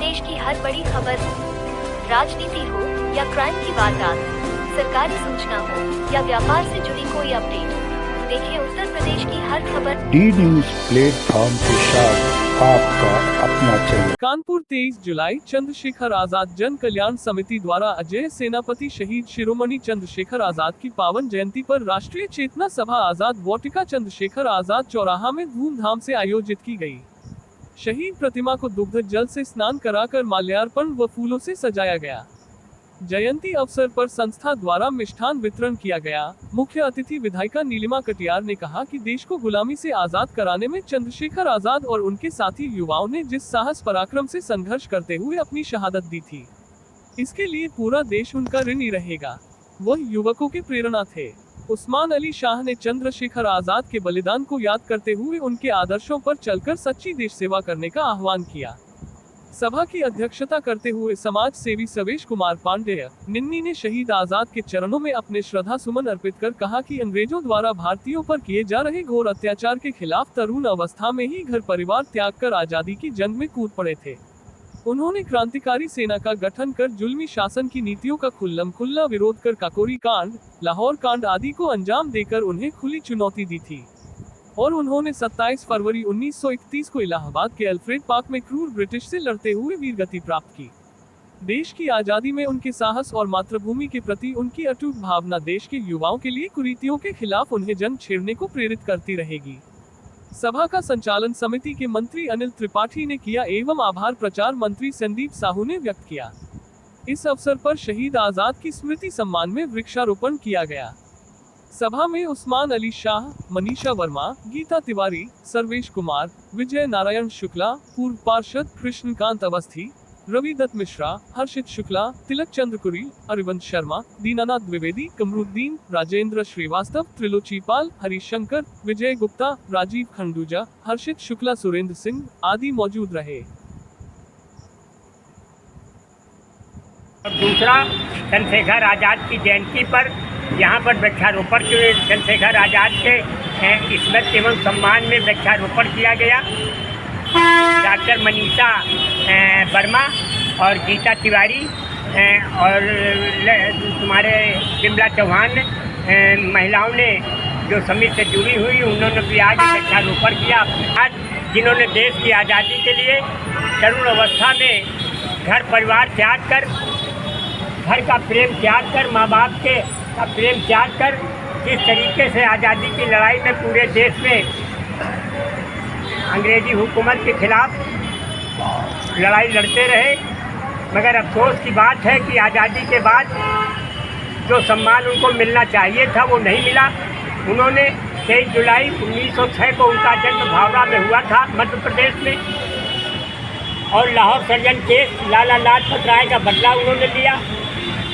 प्रदेश की हर बड़ी खबर, राजनीति हो या क्राइम की वारदात, सरकारी सूचना हो या व्यापार से जुड़ी कोई अपडेट, देखिए उत्तर प्रदेश की हर खबर डी न्यूज प्लेटफॉर्म के साथ आपका अपना चैनल। कानपुर 23 जुलाई चंद्रशेखर आजाद जन कल्याण समिति द्वारा अजय सेनापति शहीद शिरोमणि चंद्रशेखर आजाद की पावन जयंती पर राष्ट्रीय चेतना सभा आजाद वाटिका चंद्रशेखर आजाद चौराहा में धूमधाम से आयोजित की गई। शहीद प्रतिमा को दुग्ध जल से स्नान कराकर माल्यार्पण व फूलों से सजाया गया। जयंती अवसर पर संस्था द्वारा मिष्ठान वितरण किया गया। मुख्य अतिथि विधायिका नीलिमा कटियार ने कहा कि देश को गुलामी से आजाद कराने में चंद्रशेखर आजाद और उनके साथी युवाओं ने जिस साहस पराक्रम से संघर्ष करते हुए अपनी शहादत दी थी, इसके लिए पूरा देश उनका ऋणी रहेगा। वह युवकों के प्रेरणा थे। उस्मान अली शाह ने चंद्रशेखर आजाद के बलिदान को याद करते हुए उनके आदर्शों पर चलकर सच्ची देश सेवा करने का आह्वान किया। सभा की अध्यक्षता करते हुए समाज सेवी सवेश कुमार पांडेय निन्नी ने शहीद आजाद के चरणों में अपने श्रद्धा सुमन अर्पित कर कहा कि अंग्रेजों द्वारा भारतीयों पर किए जा रहे घोर अत्याचार के खिलाफ तरुण अवस्था में ही घर परिवार त्याग कर आजादी की जंग में कूद पड़े थे। उन्होंने क्रांतिकारी सेना का गठन कर जुल्मी शासन की नीतियों का खुल्ला विरोध कर काकोरी कांड, लाहौर कांड आदि को अंजाम देकर उन्हें खुली चुनौती दी थी और उन्होंने 27 फरवरी 1931 को इलाहाबाद के अल्फ्रेड पार्क में क्रूर ब्रिटिश से लड़ते हुए वीरगति प्राप्त की। देश की आजादी में उनके साहस और मातृभूमि के प्रति उनकी अटूट भावना देश के युवाओं के लिए कुरीतियों के खिलाफ उन्हें जंग छेड़ने को प्रेरित करती रहेगी। सभा का संचालन समिति के मंत्री अनिल त्रिपाठी ने किया एवं आभार प्रचार मंत्री संदीप साहू ने व्यक्त किया। इस अवसर पर शहीद आजाद की स्मृति सम्मान में वृक्षारोपण किया गया। सभा में उस्मान अली शाह, मनीषा वर्मा, गीता तिवारी, सर्वेश कुमार, विजय नारायण शुक्ला, पूर्व पार्षद कृष्णकांत अवस्थी, रवि दत्त मिश्रा, हर्षित शुक्ला, तिलक चंद्रकुरी, अरिवंश शर्मा, दीनानाथ द्विवेदी, कमरुद्दीन, राजेंद्र श्रीवास्तव, त्रिलोची पाल, हरिशंकर, विजय गुप्ता, राजीव खंडूजा, हर्षित शुक्ला, सुरेंद्र सिंह आदि मौजूद रहे। दूसरा, चंद्रशेखर आजाद की जयंती पर यहाँ पर वृक्षारोपण के चंद्रशेखर आजाद के स्मृति एवं सम्मान में वृक्षारोपण किया गया। डॉक्टर मनीषा वर्मा और गीता तिवारी और तुम्हारे बिमला चौहान महिलाओं ने जो समिति से जुड़ी हुई, उन्होंने भी आज वृक्षारोपण किया। आज जिन्होंने देश की आज़ादी के लिए तरुण अवस्था में घर परिवार त्याग कर, घर का प्रेम त्याग कर, माँ बाप के का प्रेम त्याग कर जिस तरीके से आज़ादी की लड़ाई में पूरे देश में अंग्रेजी हुकूमत के खिलाफ लड़ाई लड़ते रहे, मगर अफसोस की बात है कि आज़ादी के बाद जो सम्मान उनको मिलना चाहिए था वो नहीं मिला। उन्होंने 23 जुलाई 1906 को उनका जन्म भावरा में हुआ था मध्य प्रदेश में, और लाहौर सर्जन केस लाला लाजपत राय का बदला उन्होंने लिया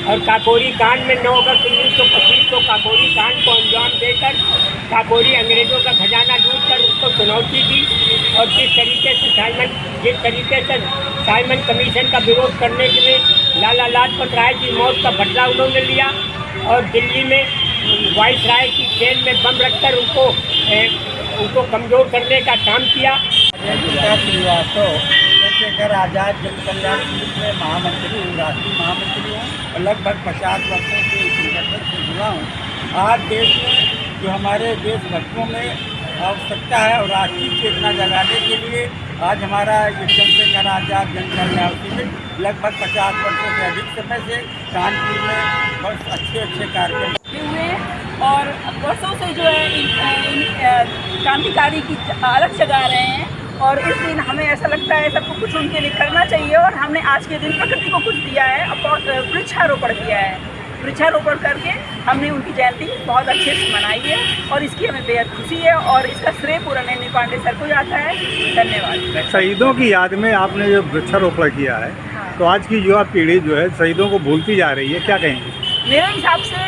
और काकोरी कांड में 9 अगस्त 1925 को काकोरी कांड को अंजाम देकर काकोरी अंग्रेज़ों का खजाना लूट कर उसको चुनौती दी। और जिस तरीके से साइमन कमीशन का विरोध करने के लिए लाला लाजपत राय की मौत का बदला उन्होंने लिया और दिल्ली में वाइस राय की जेल में बम रखकर उनको कमज़ोर करने का काम किया। चंद्रशेखर आजाद जन कल्याण समिति में महामंत्री हूँ, राष्ट्रीय महामंत्री हूँ और लगभग 50 वर्षों से इस संगठन से जुड़ा हूँ। आज देश में जो हमारे देशभक्तों में आवश्यकता है और राष्ट्रीय चेतना जगाने के लिए आज हमारा ये चंद्रशेखर आजाद जन कल्याण समिति लगभग 50 वर्षों से अधिक समय से कानपुर में बहुत अच्छे कार्यक्रम हुए और वर्षों से जो है क्रांतिकारी की अलग जगा रहे हैं। और इस दिन हमें ऐसा लगता है सबको कुछ उनके लिए करना चाहिए और हमने आज के दिन प्रकृति को कुछ दिया है, वृक्षारोपण किया है। वृक्षारोपण करके हमने उनकी जयंती बहुत अच्छे से मनाई है और इसकी हमें बेहद खुशी है और इसका श्रेय पूरा नैनी पांडे सर को जाता है। धन्यवाद। शहीदों की याद में आपने जो वृक्षारोपण किया है, तो आज की युवा पीढ़ी जो है शहीदों को भूलती जा रही है, क्या कहेंगे? मेरे हिसाब से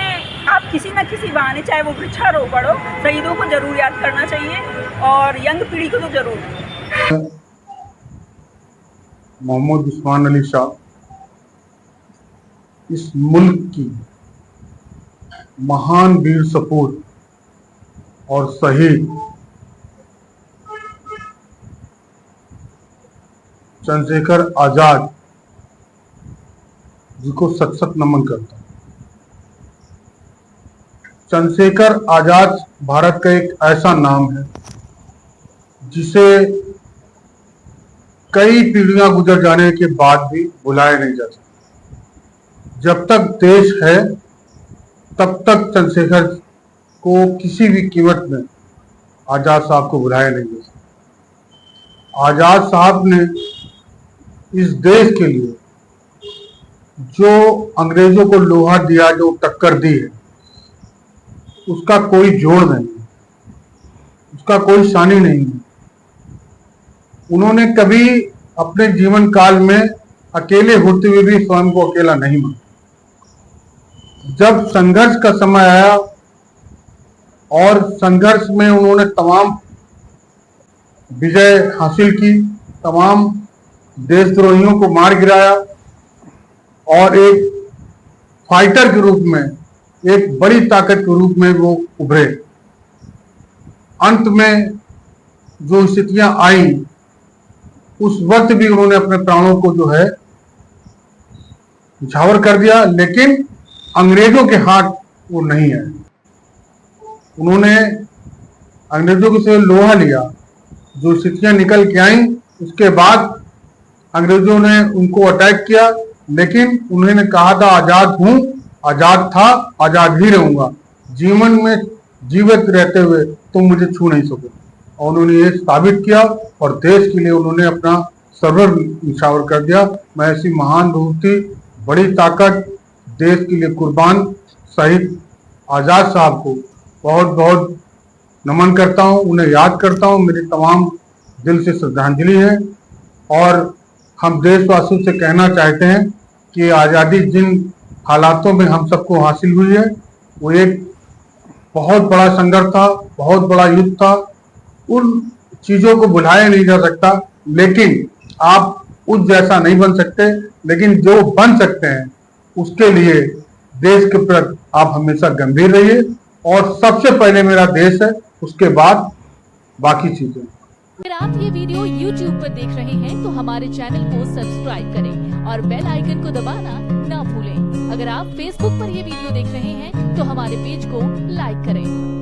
आप किसी न किसी बहाने, चाहे वो वृक्षारोपण हो, शहीदों को जरूर याद करना चाहिए और यंग पीढ़ी को तो जरूर। मोहम्मद उस्मान अली शाह इस मुल्क की महान वीर सपूत और शहीद चंद्रशेखर आजाद जी को सत सत नमन करता हूं। चंद्रशेखर आजाद भारत का एक ऐसा नाम है जिसे कई पीढ़ियां गुजर जाने के बाद भी भुलाया नहीं जा सकता। जब तक देश है तब तक चंद्रशेखर को किसी भी कीमत में आजाद साहब को भुलाया नहीं जा सकता। आजाद साहब ने इस देश के लिए जो अंग्रेजों को लोहा दिया, जो टक्कर दी है, उसका कोई जोड़ नहीं, उसका कोई सानी नहीं है। उन्होंने कभी अपने जीवन काल में अकेले होते हुए भी स्वयं को अकेला नहीं माना। जब संघर्ष का समय आया और संघर्ष में उन्होंने तमाम विजय हासिल की, तमाम देशद्रोहियों को मार गिराया और एक फाइटर के रूप में, एक बड़ी ताकत के रूप में वो उभरे। अंत में जो स्थितियां आई उस वक्त भी उन्होंने अपने प्राणों को जो है न्यौछावर कर दिया, लेकिन अंग्रेजों के हाथ वो नहीं है। उन्होंने अंग्रेजों से लोहा लिया, जो स्थितियां निकल के आई उसके बाद अंग्रेजों ने उनको अटैक किया, लेकिन उन्होंने कहा था आजाद हूं, आजाद था, आजाद ही रहूंगा, जीवन में जीवित रहते हुए तुम मुझे छू नहीं सकोगे। और उन्होंने ये साबित किया और देश के लिए उन्होंने अपना सर्वस्व न्यौछावर कर दिया। मैं ऐसी महान विभूति, बड़ी ताकत, देश के लिए कुर्बान शहीद आजाद साहब को बहुत बहुत नमन करता हूं, उन्हें याद करता हूं। मेरी तमाम दिल से श्रद्धांजलि है और हम देशवासियों से कहना चाहते हैं कि आज़ादी जिन हालातों में हम सबको हासिल हुई है वो एक बहुत बड़ा संघर्ष था, बहुत बड़ा युद्ध था। उन चीजों को भुलाया नहीं जा सकता, लेकिन आप उस जैसा नहीं बन सकते, लेकिन जो बन सकते हैं उसके लिए देश के प्रति आप हमेशा गंभीर रहिए। और सबसे पहले मेरा देश है, उसके बाद बाकी चीजें। अगर आप ये वीडियो YouTube पर देख रहे हैं तो हमारे चैनल को सब्सक्राइब करें और बेल आइकन को दबाना ना भूलें। अगर आप Facebook पर ये वीडियो देख रहे हैं तो हमारे पेज को लाइक करें।